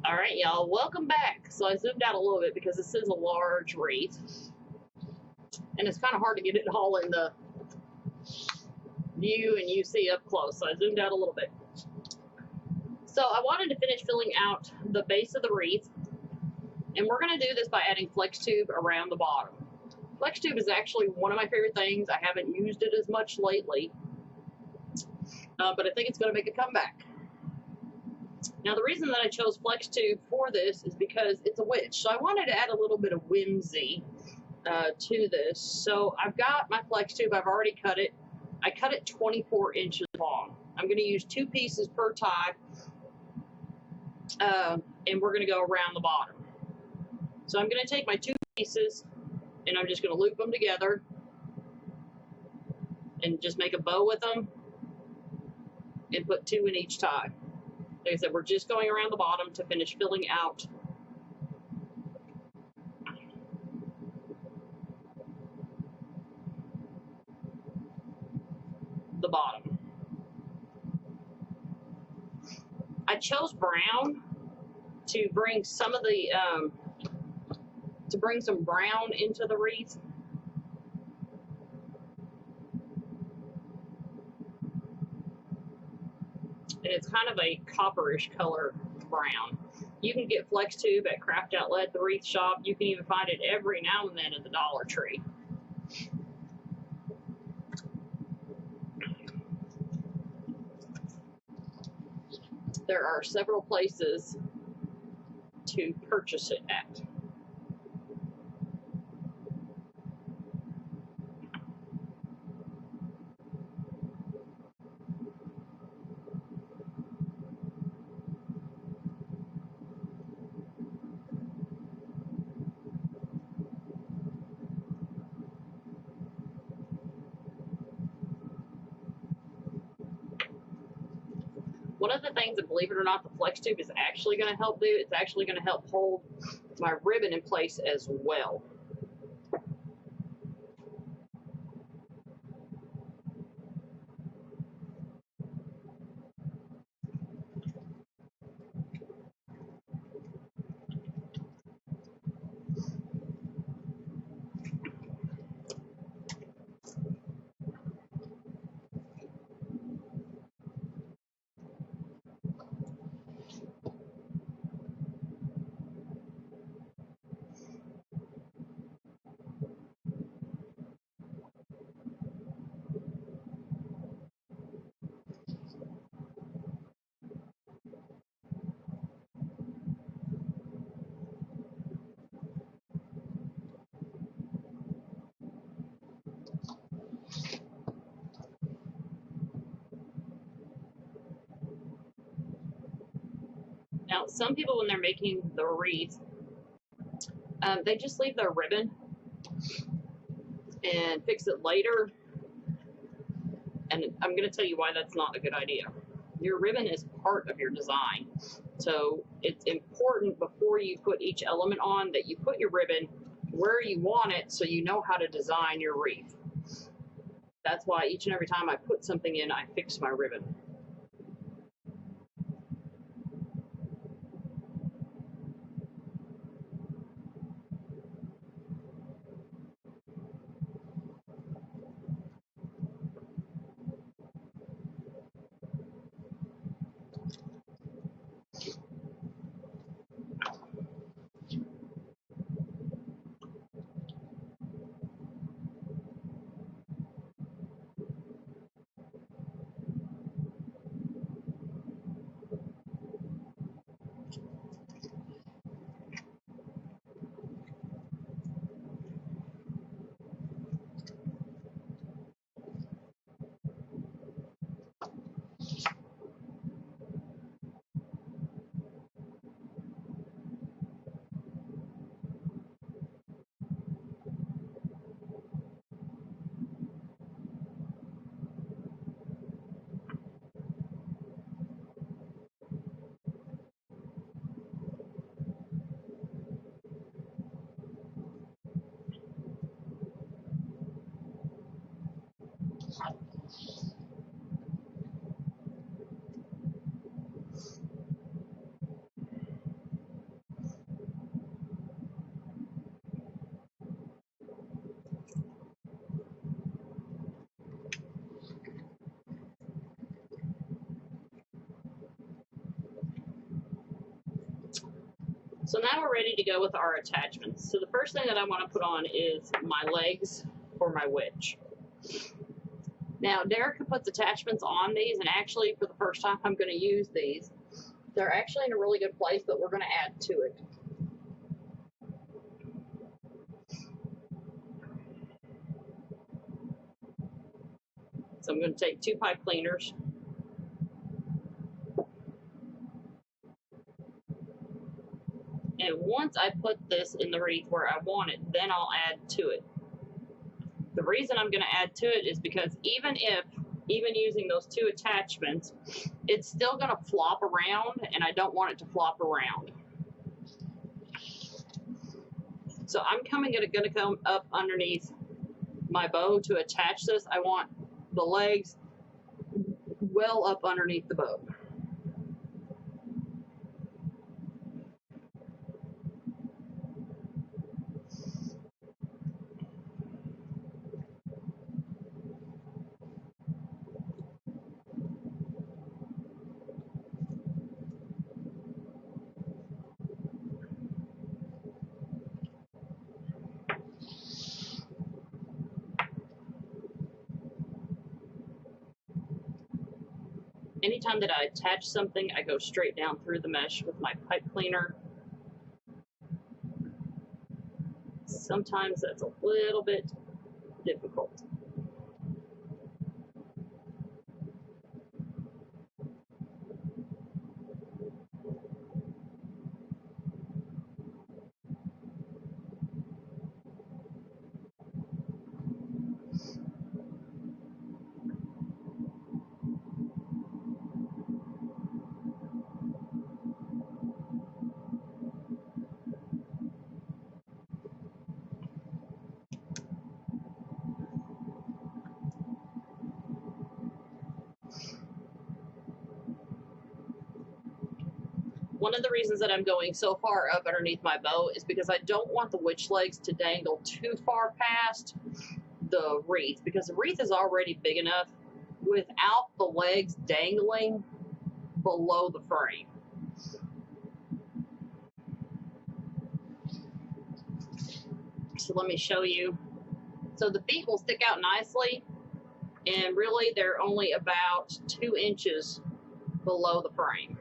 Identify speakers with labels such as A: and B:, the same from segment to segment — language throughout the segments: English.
A: All right, y'all, welcome back. So I zoomed out a little bit because this is a large wreath, and it's kind of hard to get it all in the view and you see up close. So I zoomed out a little bit. So I wanted to finish filling out the base of the wreath, and we're going to do this by adding flex tube around the bottom. Flex tube is actually one of my favorite things. I haven't used it as much lately, but I think it's going to make a comeback. Now, the reason that I chose flex tube for this is because it's a witch. So I wanted to add a little bit of whimsy to this. So I've got my flex tube. I've already cut it. I cut it 24 inches long. I'm going to use 2 pieces per tie, and we're going to go around the bottom. So I'm going to take my 2 pieces, and I'm just going to loop them together and just make a bow with them and put 2 in each tie. Like I said, we're just going around the bottom to finish filling out the bottom. I chose brown to bring some of the to bring some brown into the wreath. And it's kind of a copperish color brown. You can get flex tube at Craft Outlet, the wreath shop. You can even find it every now and then at the Dollar Tree. There are several places to purchase it at. One of the things that, believe it or not, the flex tube is actually going to help do, it's actually going to help hold my ribbon in place as well. Now, some people, when they're making the wreath, they just leave their ribbon and fix it later. And I'm going to tell you why that's not a good idea. Your ribbon is part of your design. So it's important before you put each element on that you put your ribbon where you want it so you know how to design your wreath. That's why each and every time I put something in, I fix my ribbon. So now we're ready to go with our attachments. So the first thing that I want to put on is my legs for my witch. Now Derica puts attachments on these, and actually for the first time I'm going to use these. They're actually in a really good place, but we're going to add to it. So I'm going to take 2 pipe cleaners. And once I put this in the wreath where I want it, then I'll add to it. The reason I'm going to add to it is because even using those 2 attachments, it's still going to flop around, and I don't want it to flop around. So I'm going to come up underneath my bow to attach this. I want the legs well up underneath the bow. Anytime that I attach something, I go straight down through the mesh with my pipe cleaner. Sometimes that's a little bit difficult. One of the reasons that I'm going so far up underneath my bow is because I don't want the witch legs to dangle too far past the wreath, because the wreath is already big enough without the legs dangling below the frame. So let me show you. So the feet will stick out nicely, and really they're only about 2 inches below the frame.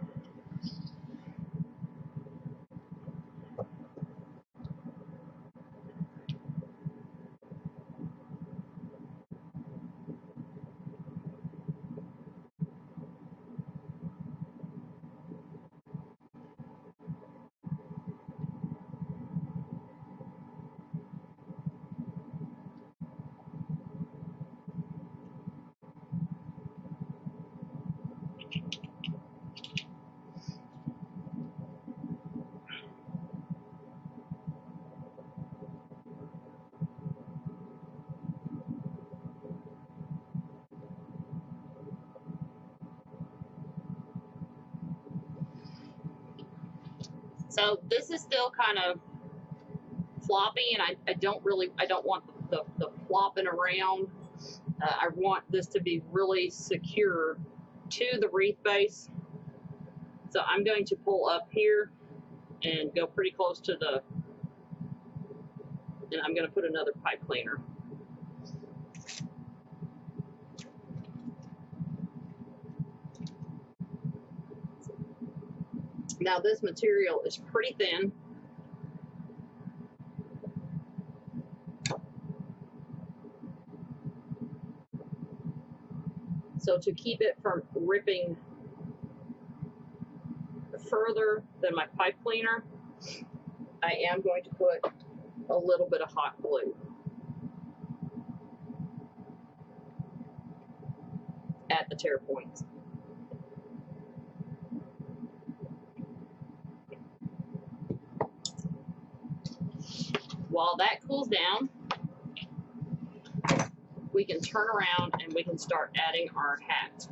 A: So this is still kind of floppy, and I don't want the flopping around. I want this to be really secure to the wreath base. So I'm going to pull up here and go pretty close to and I'm going to put another pipe cleaner. Now this material is pretty thin. So to keep it from ripping further than my pipe cleaner, I am going to put a little bit of hot glue at the tear points. While that cools down, we can turn around and we can start adding our hat.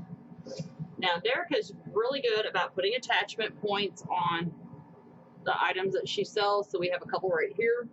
A: Now, Derica's really good about putting attachment points on the items that she sells, so we have a couple right here.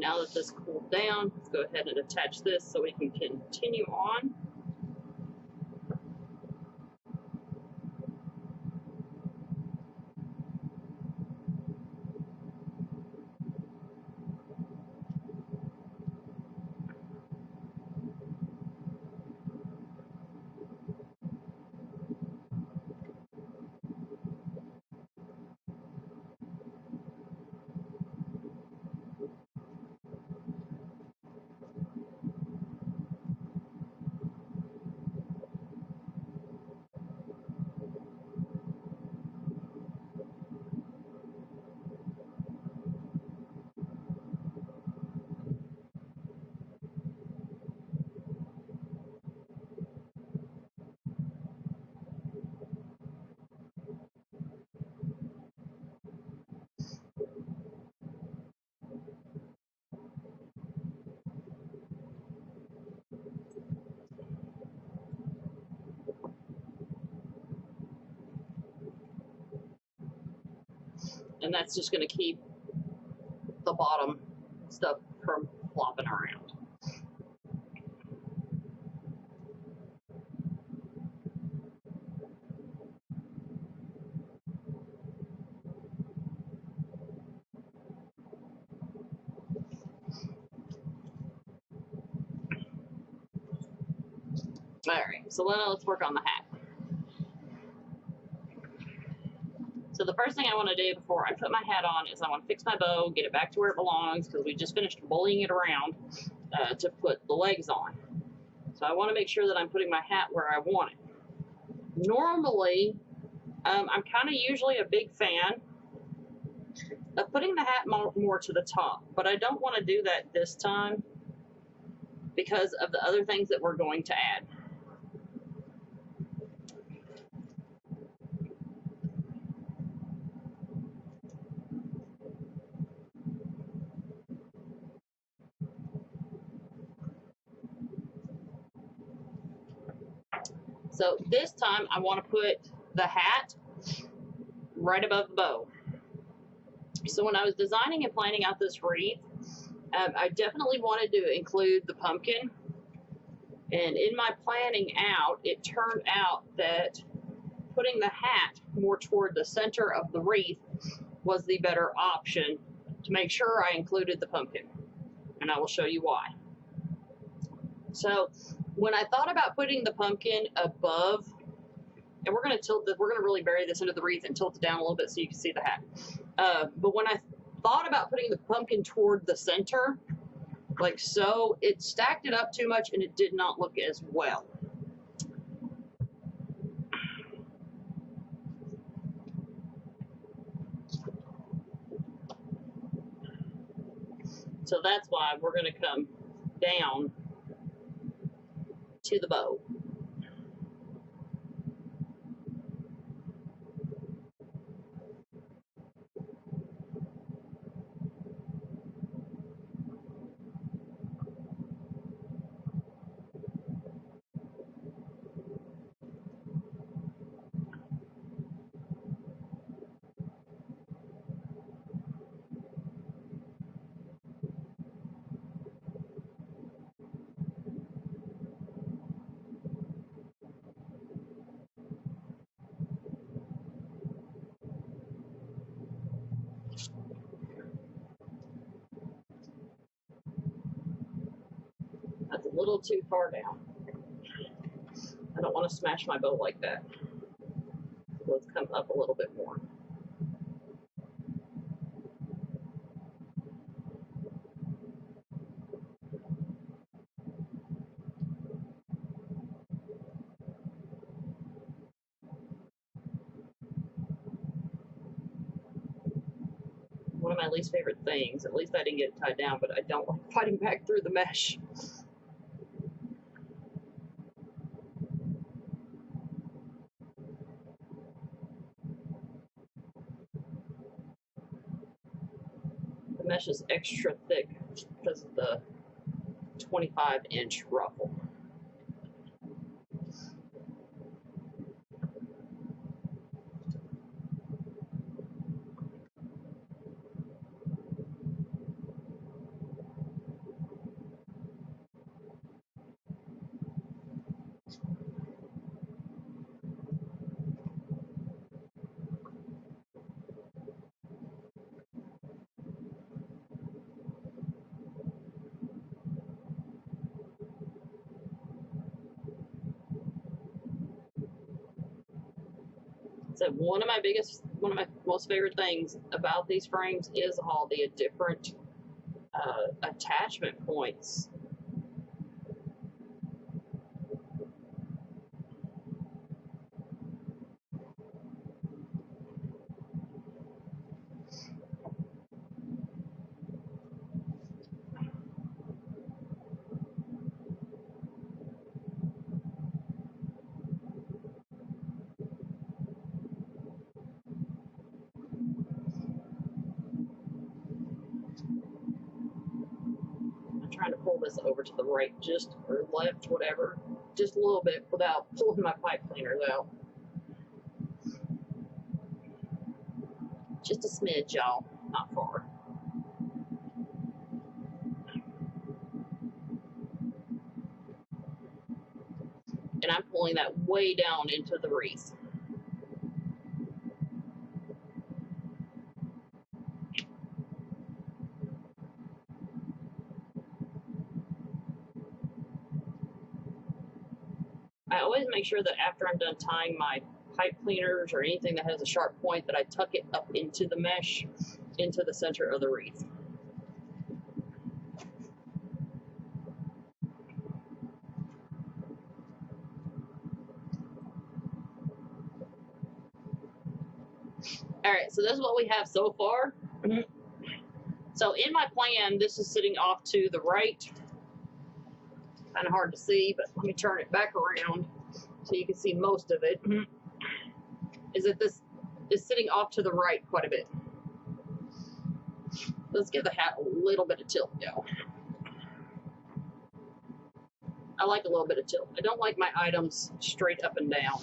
A: Now that this cooled down, let's go ahead and attach this so we can continue on. And that's just going to keep the bottom stuff from flopping around. Alright, so now let's work on the hat. So the first thing I want to do before I put my hat on is I want to fix my bow, get it back to where it belongs, because we just finished bullying it around to put the legs on. So I want to make sure that I'm putting my hat where I want it. Normally, I'm kind of usually a big fan of putting the hat more to the top, but I don't want to do that this time because of the other things that we're going to add. So this time I want to put the hat right above the bow. So when I was designing and planning out this wreath, I definitely wanted to include the pumpkin. And in my planning out, it turned out that putting the hat more toward the center of the wreath was the better option to make sure I included the pumpkin. And I will show you why. So when I thought about putting the pumpkin above, and we're going to tilt this, we're going to really bury this into the wreath and tilt it down a little bit so you can see the hat. But when I thought about putting the pumpkin toward the center, like so, it stacked it up too much and it did not look as well. So that's why we're going to come down to the bow. That's a little too far down. I don't want to smash my bow like that. Let's come up a little bit more. One of my least favorite things, at least I didn't get it tied down, but I don't like fighting back through the mesh. The mesh is extra thick because of the 25-inch ruffle. So one of my most favorite things about these frames is all the different attachment points. Trying to pull this over to the right, just or left, whatever, just a little bit without pulling my pipe cleaners out. Just a smidge, y'all, not far. And I'm pulling that way down into the wreath. I always make sure that after I'm done tying my pipe cleaners or anything that has a sharp point that I tuck it up into the mesh, into the center of the wreath. All right, so this is what we have so far. So in my plan, this is sitting off to the right. Kind of hard to see, but let me turn it back around so you can see most of it. Is that this is sitting off to the right quite a bit. Let's give the hat a little bit of tilt, though. I like a little bit of tilt. I don't like my items straight up and down.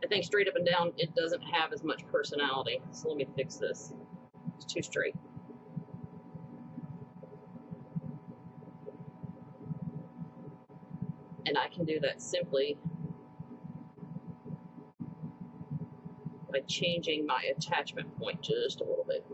A: I think straight up and down, it doesn't have as much personality. So let me fix this. It's too straight. And I can do that simply by changing my attachment point just a little bit.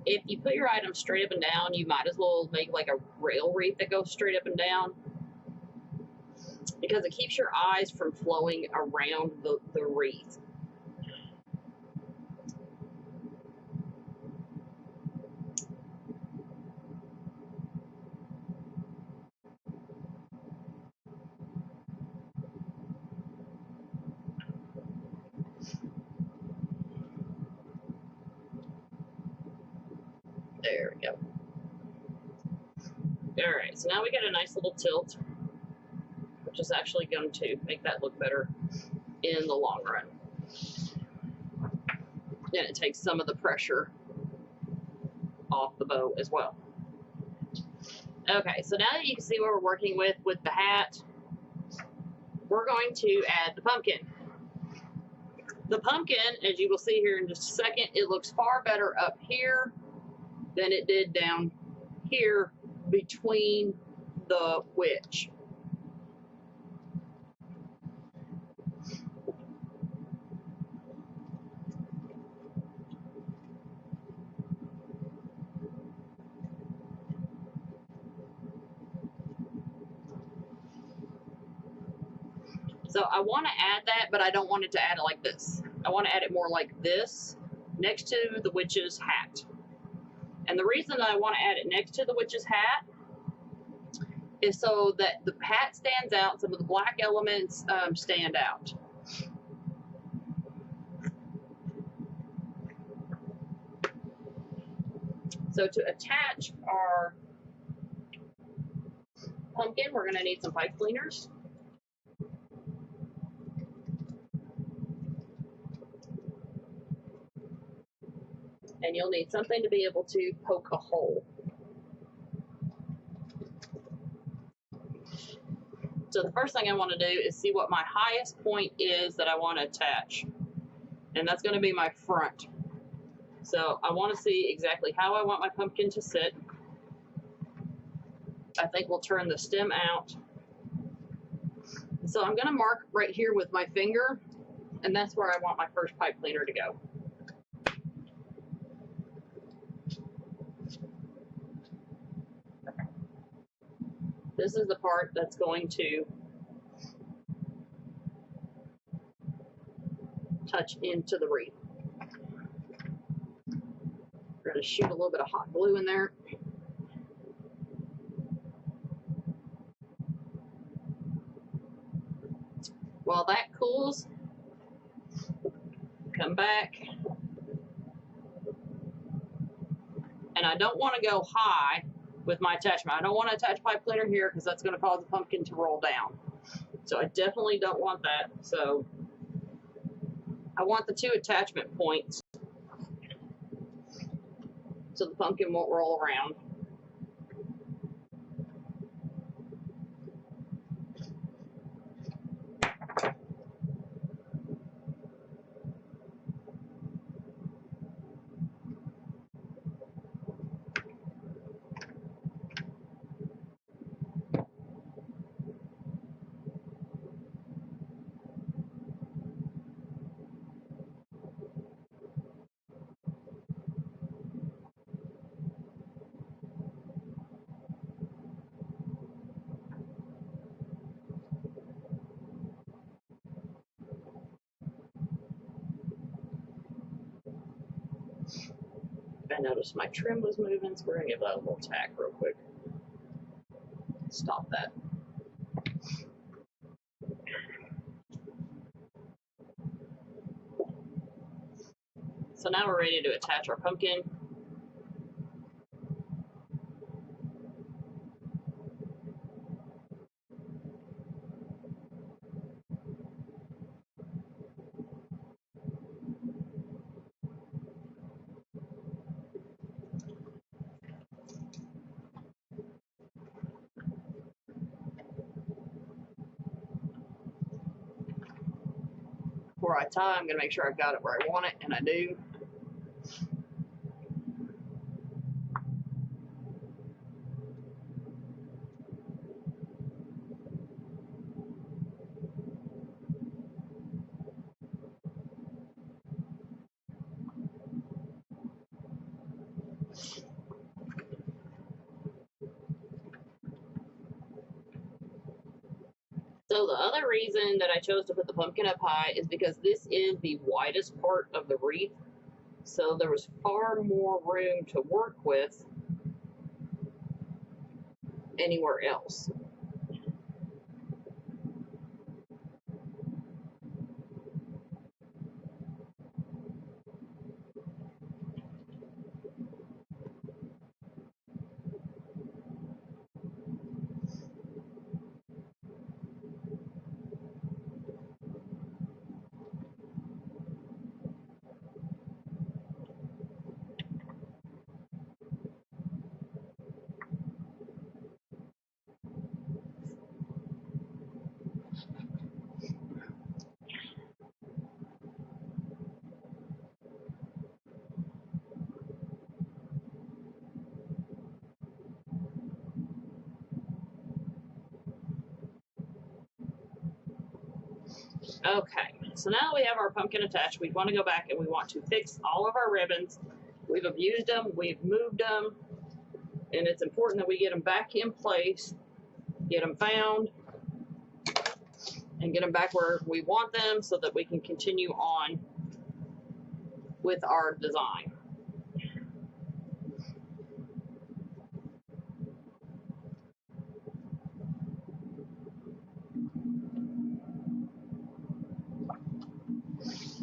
A: If you put your items straight up and down, you might as well make like a rail wreath that goes straight up and down, because it keeps your eyes from flowing around the wreath. There we go. All right, so now we got a nice little tilt, which is actually going to make that look better in the long run. And it takes some of the pressure off the bow as well. Okay, so now that you can see what we're working with the hat, we're going to add the pumpkin. The pumpkin, as you will see here in just a second, it looks far better up here than it did down here between the witch. So I want to add that, but I don't want it to add it like this. I want to add it more like this, next to the witch's hat. And the reason that I want to add it next to the witch's hat is so that the hat stands out, some of the black elements stand out. So to attach our pumpkin, we're going to need some pipe cleaners. And you'll need something to be able to poke a hole. So the first thing I want to do is see what my highest point is that I want to attach. And that's going to be my front. So I want to see exactly how I want my pumpkin to sit. I think we'll turn the stem out. So I'm going to mark right here with my finger, and that's where I want my first pipe cleaner to go. This is the part that's going to touch into the wreath. We're going to shoot a little bit of hot glue in there. While that cools, come back. And I don't want to go high with my attachment. I don't want to attach pipe cleaner here because that's going to cause the pumpkin to roll down. So I definitely don't want that. So I want the 2 attachment points so the pumpkin won't roll around. I noticed my trim was moving, so we're going to give that a little tack real quick. Stop that. So now we're ready to attach our pumpkin. Before I tie, I'm going to make sure I've got it where I want it, and I do. So the other reason that I chose to put the pumpkin up high is because this is the widest part of the wreath. So there was far more room to work with anywhere else. Okay, so now we have our pumpkin attached. We want to go back and we want to fix all of our ribbons. We've abused them, we've moved them, and it's important that we get them back in place, get them found, and get them back where we want them so that we can continue on with our design.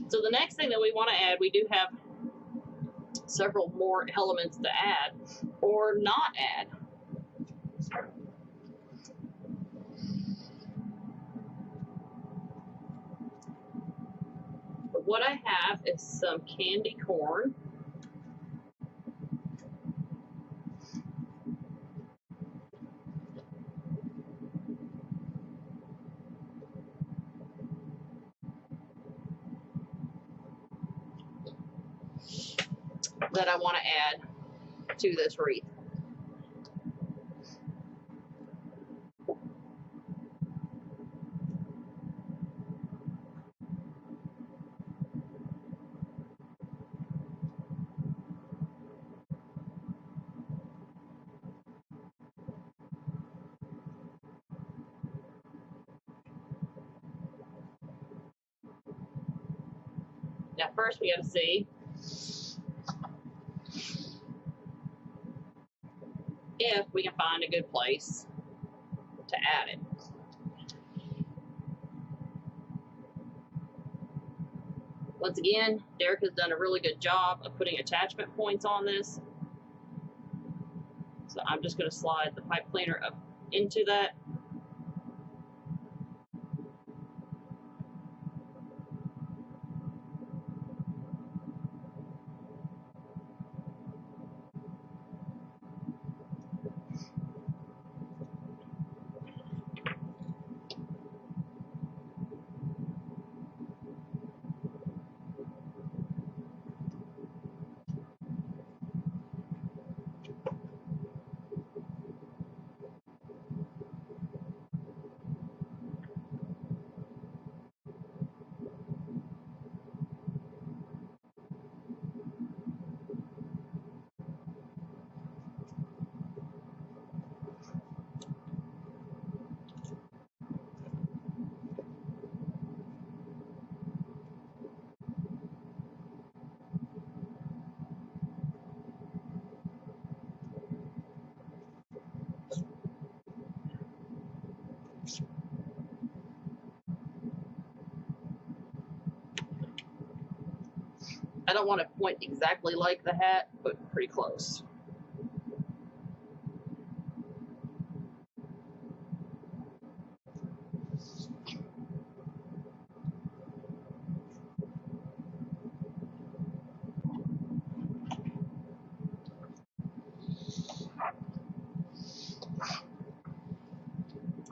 A: So the next thing that we want to add, we do have several more elements to add or not add. But what I have is some candy corn. that I want to add to this wreath. Now first we got to see if we can find a good place to add it. Once again, Derek has done a really good job of putting attachment points on this. So I'm just going to slide the pipe cleaner up into that. I don't want to point exactly like the hat, but pretty close.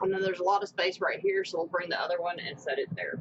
A: And then there's a lot of space right here, so we'll bring the other one and set it there.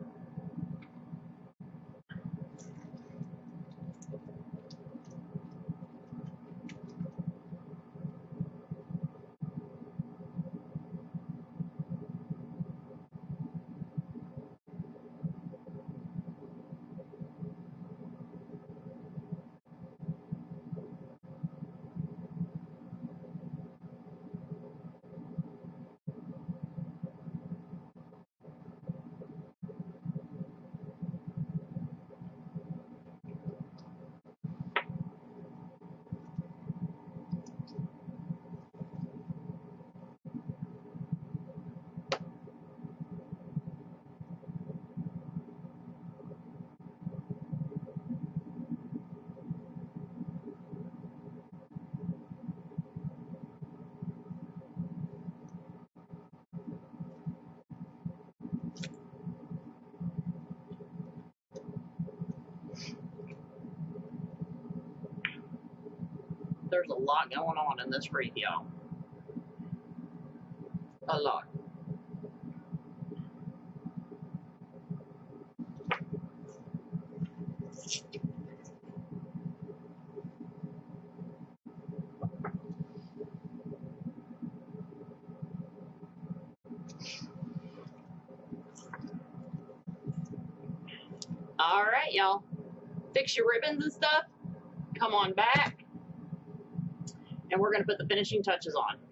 A: There's a lot going on in this wreath, y'all. A lot. All right, y'all. Fix your ribbons and stuff. Come on back. And we're going to put the finishing touches on.